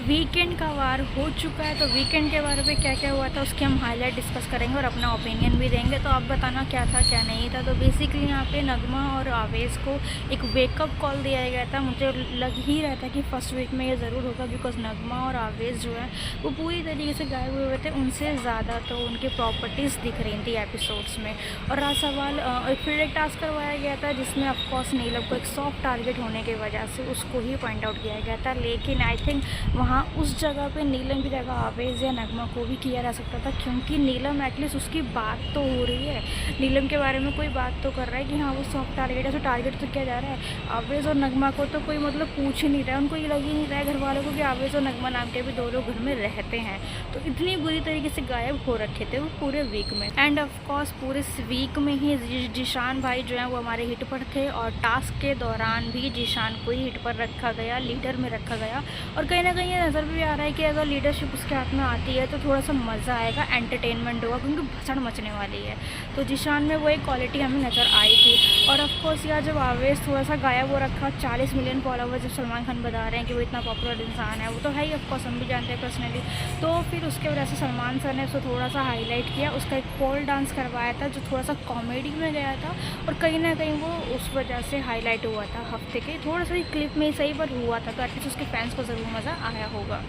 Weekend का वार हो चुका है, तो वीकेंड के बारे में क्या क्या हुआ था उसके हम हाईलाइट डिस्कस करेंगे और अपना ओपिनियन भी देंगे। तो आप बताना क्या था क्या नहीं था। तो बेसिकली यहाँ पे नगमा और आवेश को एक वेकअप कॉल दिया गया था। मुझे लग ही रहा था कि फर्स्ट वीक में ये ज़रूर होगा, बिकॉज नगमा और आवेश जो है वो पूरी तरीके से गायब हुए थे। उनसे ज़्यादा तो उनकी प्रॉपर्टीज़ दिख रही थी एपिसोड्स में। और रहा सवाल, फिर एक टास्क करवाया गया था जिसमें ऑफकोर्स नीलम को एक सॉफ्ट टारगेट होने की वजह से उसको ही पॉइंट आउट किया गया था। लेकिन आई थिंक वहाँ उस जगह पे नीलम की जगह आवेश या नगमा को भी किया जा सकता था, क्योंकि नीलम एटलीस्ट उसकी बात तो हो रही है, नीलम के बारे में कोई बात तो कर रहा है कि हाँ वो सॉफ्ट टारगेट है। तो टारगेट तो किया जा रहा है। आवेश और नगमा को तो कोई मतलब पूछ ही नहीं रहा है, उनको ये लग ही नहीं रहा है घर वालों को कि आवेश और नगमा नाम के भी दो लोग घर में रहते हैं। तो इतनी बुरी तरीके से गायब हो रखे थे वो पूरे वीक में। एंड ऑफकोर्स पूरे वीक में ही जीशान भाई जो है वो हमारे हिट पर थे, और टास्क के दौरान भी जीशान को ही हिट पर रखा गया, लीडर में रखा गया। और कहीं ना कहीं ये नज़र भी आ रहा है कि अगर लीडरशिप उसके हाथ में आती है तो थोड़ा सा मज़ा आएगा, एंटरटेनमेंट होगा, क्योंकि भसड़ मचने वाली है। तो जीशान में वो एक क्वालिटी हमें नज़र आई थी। और ऑफकोर्स यार जब आवेश थोड़ा सा गायब हो रखा, 40 मिलियन फॉलोवर जब सलमान खान बता रहे हैं कि वो इतना पॉपुलर इंसान है, वो तो है ही, ऑफकोर्स हम भी जानते हैं पर्सनली। तो फिर उसके वजह से सलमान सर ने उसको थोड़ा सा हाईलाइट किया, उसका एक पोल डांस करवाया था जो थोड़ा सा कॉमेडी में गया था, और कहीं ना कहीं वो उस वजह से हाईलाइट हुआ था हफ्ते के थोड़ा सा क्लिप में सही पर हुआ था। तो एटलीस्ट उसके फैंस को ज़रूर मज़ा आया होगा।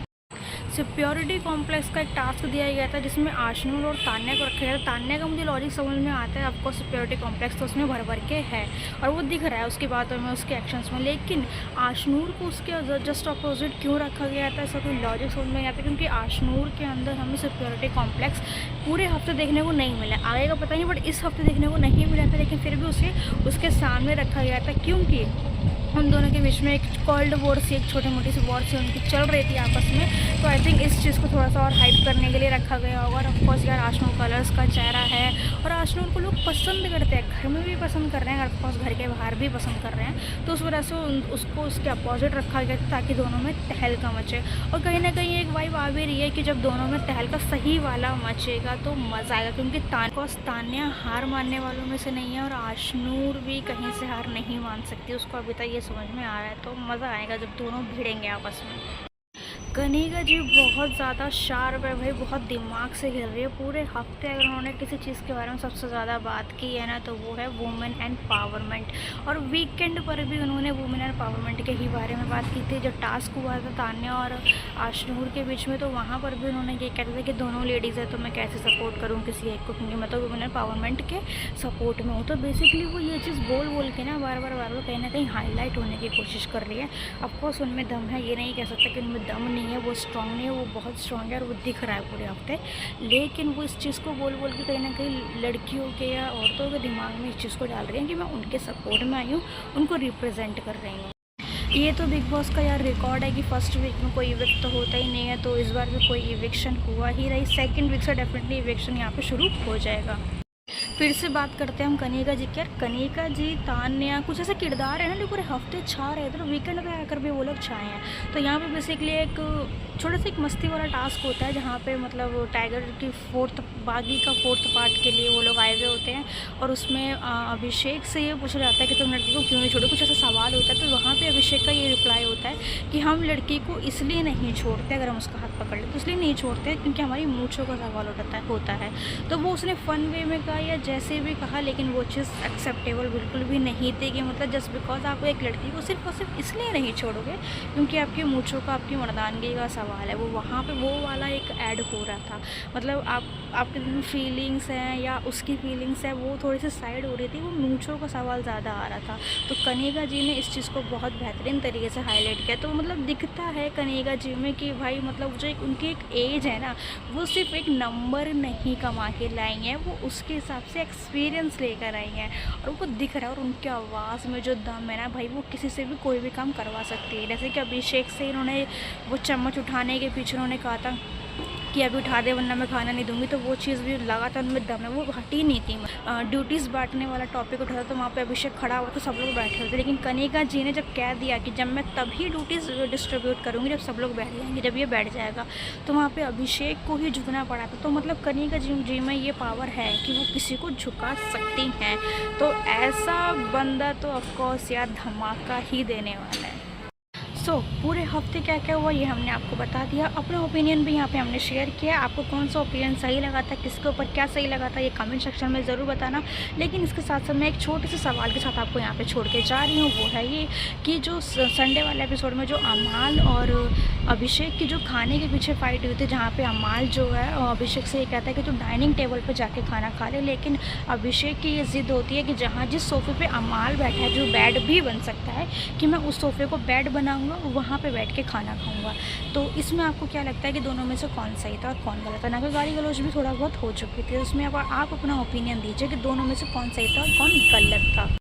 सिक्योरिटी कॉम्प्लेक्स का एक टास्क दिया गया था जिसमें आशनूर और तान्या को रखा गया था। तान्या का मुझे लॉजिक समझ में आता है, आपको सिक्योरिटी कॉम्प्लेक्स तो उसमें भर भर के है और वो दिख रहा है उसकी बातों में, उसके एक्शंस में। लेकिन आशनूर को उसके जस्ट अपोजिट क्यों रखा गया था, इसका कोई लॉजिक समझ में नहीं आता, क्योंकि आशनूर के अंदर हमें सिक्योरिटी कॉम्प्लेक्स पूरे हफ्ते देखने को नहीं मिला। आगे का पता नहीं, बट इस हफ्ते देखने को नहीं मिला था। लेकिन फिर भी उसे उसके सामने रखा गया था, क्योंकि उन दोनों के बीच में एक कोल्ड वॉर सी, एक छोटी मोटी सी वॉर सी उनकी चल रही थी आपस में। तो आई थिंक इस चीज़ को थोड़ा सा और हाइप करने के लिए रखा गया होगा। और ऑफकोर्स यार आशनूर कलर्स का चेहरा है और आशनूर को लोग पसंद करते हैं, घर में भी पसंद कर रहे हैं, ऑफकोर्स घर के बाहर भी पसंद कर रहे हैं। तो उस वजह से उसको उसके अपोजिट रखा गया ताकि दोनों में तहलका मचे। और कहीं ना कहीं एक वाइब आ भी रही है कि जब दोनों में तहलका सही वाला मचेगा तो मज़ा आएगा, क्योंकि तान्या हार मानने वालों में से नहीं है और आशनूर भी कहीं से हार नहीं मान सकती, उसको अभी तक ये समझ में आ रहा है। तो मज़ा आएगा जब दोनों भिड़ेंगे आपस में। कनिका जी बहुत ज़्यादा शार्प है भाई, बहुत दिमाग से खेल रही है। पूरे हफ्ते अगर उन्होंने किसी चीज़ के बारे में सबसे ज़्यादा बात की है ना, तो वो है वुमेन एम्पावरमेंट। और वीकेंड पर भी उन्होंने वुमेन एम्पावरमेंट के ही बारे में बात की थी। जो टास्क हुआ था तान्या और आशनूर के बीच में, तो वहाँ पर भी उन्होंने ये कहते थे कि दोनों लेडीज़ है तो मैं कैसे सपोर्ट करूँ किसी एक को, क्योंकि मैं तो वुमेन एम्पावरमेंट के सपोर्ट में हूँ। तो बेसिकली वो ये चीज़ बोल बोल के ना बार बार कहीं ना कहीं हाईलाइट होने की कोशिश कर रही है। ऑफकोर्स उनमें दम है, ये नहीं कह सकता कि उनमें दम नहीं है, वो स्ट्रॉन्ग नहीं है, वो बहुत स्ट्रॉन्ग है और वो दिख रहा है पूरे हफ्ते। लेकिन वो इस चीज़ को बोल बोल के कहीं ना कहीं लड़कियों के या औरतों के दिमाग में इस चीज़ को डाल रही हैं कि मैं उनके सपोर्ट में आई हूँ, उनको रिप्रेजेंट कर रही हूँ। ये तो बिग बॉस का यार रिकॉर्ड है कि फर्स्ट वीक में कोई इविक्ट तो होता ही नहीं है, तो इस बार भी कोई इविक्शन हुआ ही रही। सेकेंड वीक से डेफिनेटली इविक्शन यहाँ पे शुरू हो जाएगा। फिर से बात करते हैं हम कनिका जी की। यार कनिका जी, तान्या, कुछ ऐसे किरदार है ना जो पूरे हफ्ते छा रहे थे, तो वीकेंड पे आकर भी वो लोग छाए हैं। तो यहाँ पे बेसिकली एक छोटा सा एक मस्ती वाला टास्क होता है जहाँ पे मतलब टाइगर की बागी का फोर्थ पार्ट के लिए वो लोग आए हुए होते हैं, और उसमें अभिषेक से ये पूछा जाता है कि तुम लड़की को क्यों नहीं छोड़ो, कुछ ऐसा सवाल होता है। तो वहाँ पर अभिषेक का ये रिप्लाई होता है कि हम लड़की को इसलिए नहीं छोड़ते, अगर हम उसका हाथ पकड़ लें तो इसलिए नहीं छोड़ते क्योंकि हमारी मूँछों का सवाल होता है। तो वो उसने फ़न वे में कहा या जैसे भी कहा, लेकिन वो चीज़ एक्सेप्टेबल बिल्कुल भी नहीं थी कि मतलब जस्ट बिकॉज आप एक लड़की को सिर्फ और सिर्फ इसलिए नहीं छोड़ोगे क्योंकि आपकी मूँछों का, आपकी मर्दानगी का सवाल है। वो वहाँ पे वो वाला एक ऐड हो रहा था, मतलब आपके जो फीलिंग्स हैं या उसकी फीलिंग्स है वो थोड़ी सी साइड हो रही थी, वो मूँछों का सवाल ज़्यादा आ रहा था। तो कनिका जी ने इस चीज़ को बहुत बेहतरीन तरीके से हाईलाइट किया। तो मतलब दिखता है कनिका जी में कि भाई मतलब जो उनकी एक एज है ना, वो सिर्फ एक नंबर नहीं कमा के लाई है, वो उसके हिसाब से एक्सपीरियंस लेकर आई हैं और उनको दिख रहा है। और उनकी आवाज़ में जो दम है ना भाई, वो किसी से भी कोई भी काम करवा सकती है। जैसे कि अभिषेक से इन्होंने वो चम्मच उठाने के पीछे उन्होंने कहा था कि अभी उठा दे वरना मैं खाना नहीं दूंगी, तो वो चीज़ भी लगा था उनमें दम है, वो हटी नहीं थी। ड्यूटीज़ बांटने वाला टॉपिक उठा था तो वहाँ पे अभिषेक खड़ा हुआ तो सब लोग बैठे हुए थे, लेकिन कनिका जी ने जब कह दिया कि जब मैं तभी ड्यूटीज़ डिस्ट्रीब्यूट करूँगी जब सब लोग बैठ जाएंगे, जब ये बैठ जाएगा, तो वहाँ पे अभिषेक को ही झुकना पड़ा था। तो मतलब कनिका जी में ये पावर है कि वो किसी को झुका सकती हैं। तो ऐसा बंदा तो ऑफकोर्स यार धमाका ही देने वाला है। पूरे हफ्ते क्या क्या हुआ ये हमने आपको बता दिया, अपना ओपिनियन भी यहाँ पे हमने शेयर किया। आपको कौन सा ओपिनियन सही लगा था, किसके ऊपर क्या सही लगा था, ये कमेंट सेक्शन में ज़रूर बताना। लेकिन इसके साथ साथ मैं एक छोटे से सवाल के साथ आपको यहाँ पे छोड़ के जा रही हूँ, वो है ये कि जो संडे वाले एपिसोड में जो अमाल और अभिषेक की जो खाने के पीछे फाइट हुई थी, जहाँ पे अमाल जो है अभिषेक से ये कहता है कि तू डाइनिंग टेबल पर जाके खाना खा ले, लेकिन अभिषेक की ये ज़िद होती है कि जहाँ जिस सोफ़े पे अमाल बैठा है, जो बेड भी बन सकता है, कि मैं उस सोफ़े को बेड बनाऊंगा, वहाँ पे बैठ के खाना खाऊंगा। तो इसमें आपको क्या लगता है कि दोनों में से कौन सही था और कौन गलत था? ना कि गाली गलौज भी थोड़ा बहुत हो चुकी थी, उसमें अब आप अपना ओपिनियन दीजिए कि दोनों में से कौन सही था और कौन गलत था।